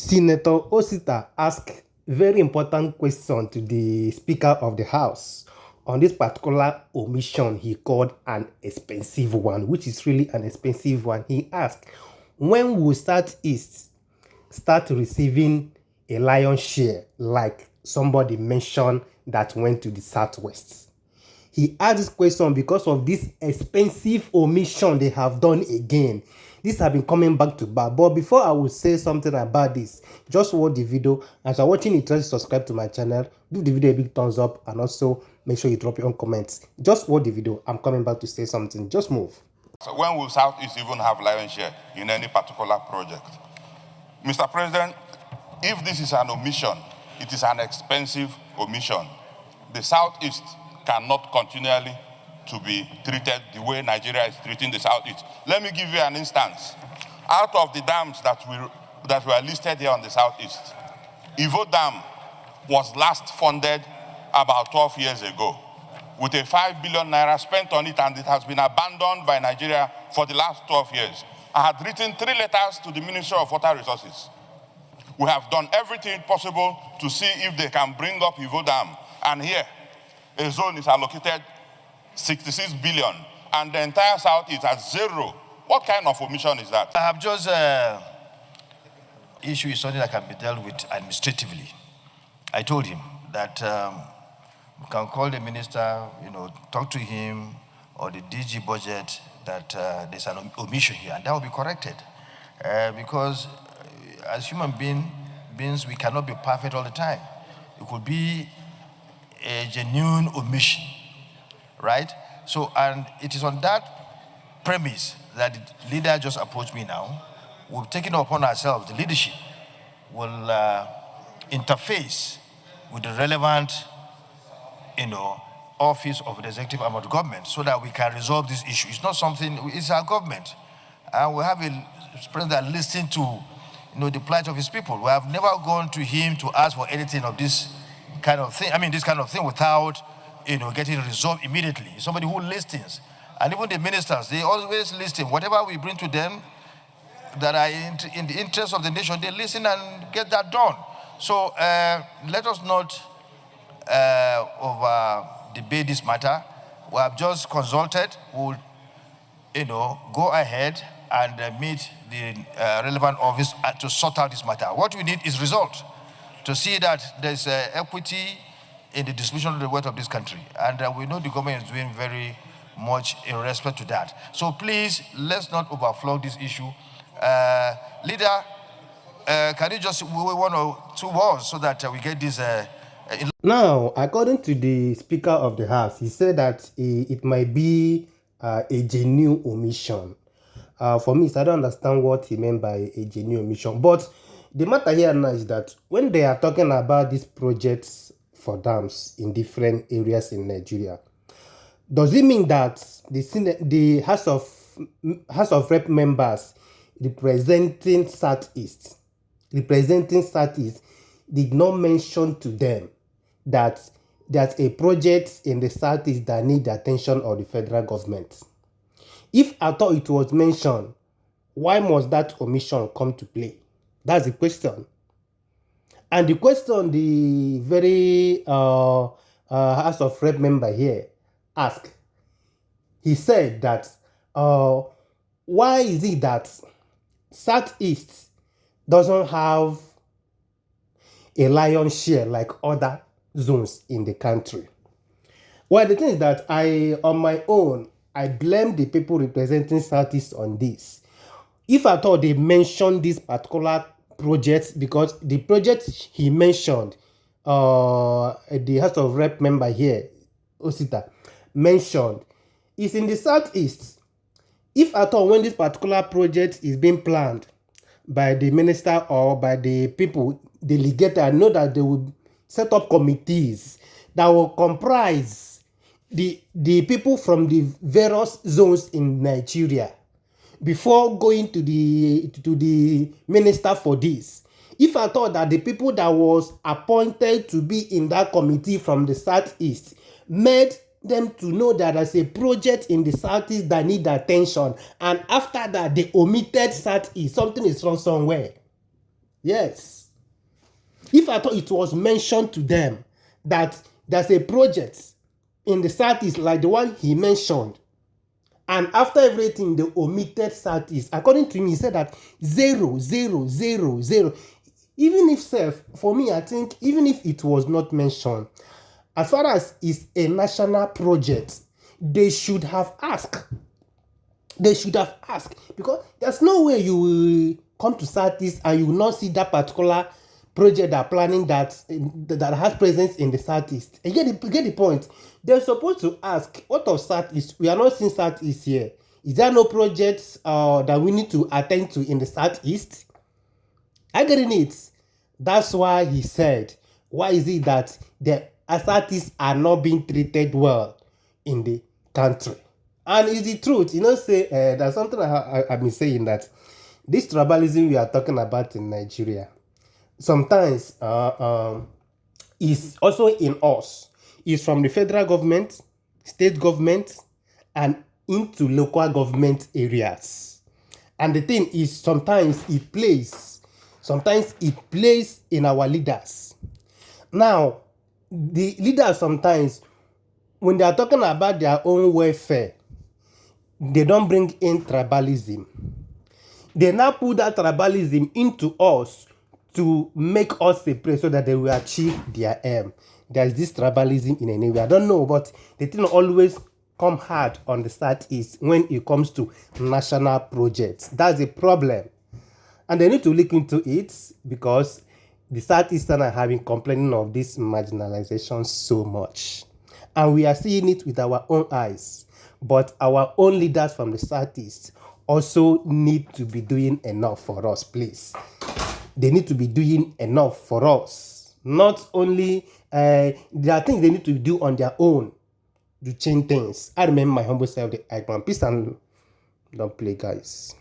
Senator Osita asked very important question to the Speaker of the House on this particular omission he called an expensive one, which is really an expensive one. He asked, when will Southeast start receiving a lion's share like somebody mentioned that went to the Southwest? He asked this question because of this expensive omission they have done again. This have been coming back to back. But before I will say something about this, just watch the video. As you're watching it, try to subscribe to my channel. Give the video a big thumbs up and also make sure you drop your own comments. Just watch the video. I'm coming back to say something. Just move. So when will Southeast even have lion's share in any particular project? Mr. President, if this is an omission, it is an expensive omission. The Southeast cannot continually to be treated the way Nigeria is treating the Southeast. Let me give you an instance. Out of the dams that were listed here on the Southeast, Ivo Dam was last funded about 12 years ago with a 5 billion naira spent on it, and it has been abandoned by Nigeria for the last 12 years. I had written 3 letters to the Ministry of Water Resources. We have done everything possible to see if they can bring up Ivo Dam, and here a zone is allocated 66 billion, and the entire South is at 0. What kind of omission is that? I have just issue is something that can be dealt with administratively. I told him that we can call the minister, talk to him, or the DG budget, that there's an omission here, and that will be corrected. Because as human beings, we cannot be perfect all the time. It could be a genuine omission, right? So, and it is on that premise that the leader just approached me now. We've taken it upon ourselves, the leadership will interface with the relevant, office of the executive arm of the government so that we can resolve this issue. It's not something, it's our government. And we have a president that listens to, the plight of his people. We have never gone to him to ask for anything of this kind of thing. this kind of thing without, getting resolved immediately. Somebody who listens. And even the ministers, they always listen. Whatever we bring to them that are in the interest of the nation, they listen and get that done. So let us not over debate this matter. We have just consulted. We'll, go ahead and meet the relevant office to sort out this matter. What we need is result, to see that there's equity in the distribution of the wealth of this country. And we know the government is doing very much in respect to that. So please, let's not overflow this issue. Leader, can you just wait 1 or 2 words so that we get this? Now, according to the Speaker of the House, he said that it might be a genuine omission. For me, I don't understand what he meant by a genuine omission. But the matter here now is that when they are talking about these projects for dams in different areas in Nigeria, does it mean that the House of Rep members representing Southeast did not mention to them that there's a project in the Southeast that need the attention of the federal government? If I thought it was mentioned, why must that omission come to play? That's the question. And the question the very House of Rep member here asked, he said that why is it that Southeast doesn't have a lion's share like other zones in the country? Well, the thing is that on my own, I blame the people representing Southeast on this. If I thought they mentioned this particular project, because the project he mentioned, the House of Rep member here, Osita, mentioned, is in the Southeast. If at all when this particular project is being planned by the minister or by the people delegated, I know that they will set up committees that will comprise the people from the various zones in Nigeria before going to the minister for this. If I thought that the people that was appointed to be in that committee from the Southeast made them to know that there's a project in the Southeast that need attention, and after that they omitted Southeast, something is wrong somewhere. Yes. If I thought it was mentioned to them that there's a project in the Southeast like the one he mentioned, and after everything, they omitted Southeast. According to him, he said that 0, 0, 0, 0. Even if for me, I think even if it was not mentioned, as far as it's a national project, they should have asked. They should have asked, because there's no way you will come to Southeast and you will not see that particular project they're planning that has presence in the Southeast. And get the point. They're supposed to ask, what of Southeast? We are not seeing Southeast here. Is there no projects that we need to attend to in the Southeast? I getting it. That's why he said, why is it that the Southeast are not being treated well in the country? And it's the truth. Say there's something I've been saying, that this tribalism we are talking about in Nigeria sometimes is also in us. It's from the federal government, state government, and into local government areas. And the thing is, sometimes it plays in our leaders. Now, the leaders sometimes, when they are talking about their own welfare, they don't bring in tribalism. They now put that tribalism into us to make us separate so that they will achieve their aim. There's this tribalism in any way. I don't know, but the thing always come hard on the Southeast when it comes to national projects. That's a problem. And they need to look into it, because the Southeastern are having complaining of this marginalization so much. And we are seeing it with our own eyes. But our own leaders from the Southeast also need to be doing enough for us, please. They need to be doing enough for us. Not only, there are things they need to do on their own to change things. I remember my humble self, the icon. Peace and don't play, guys.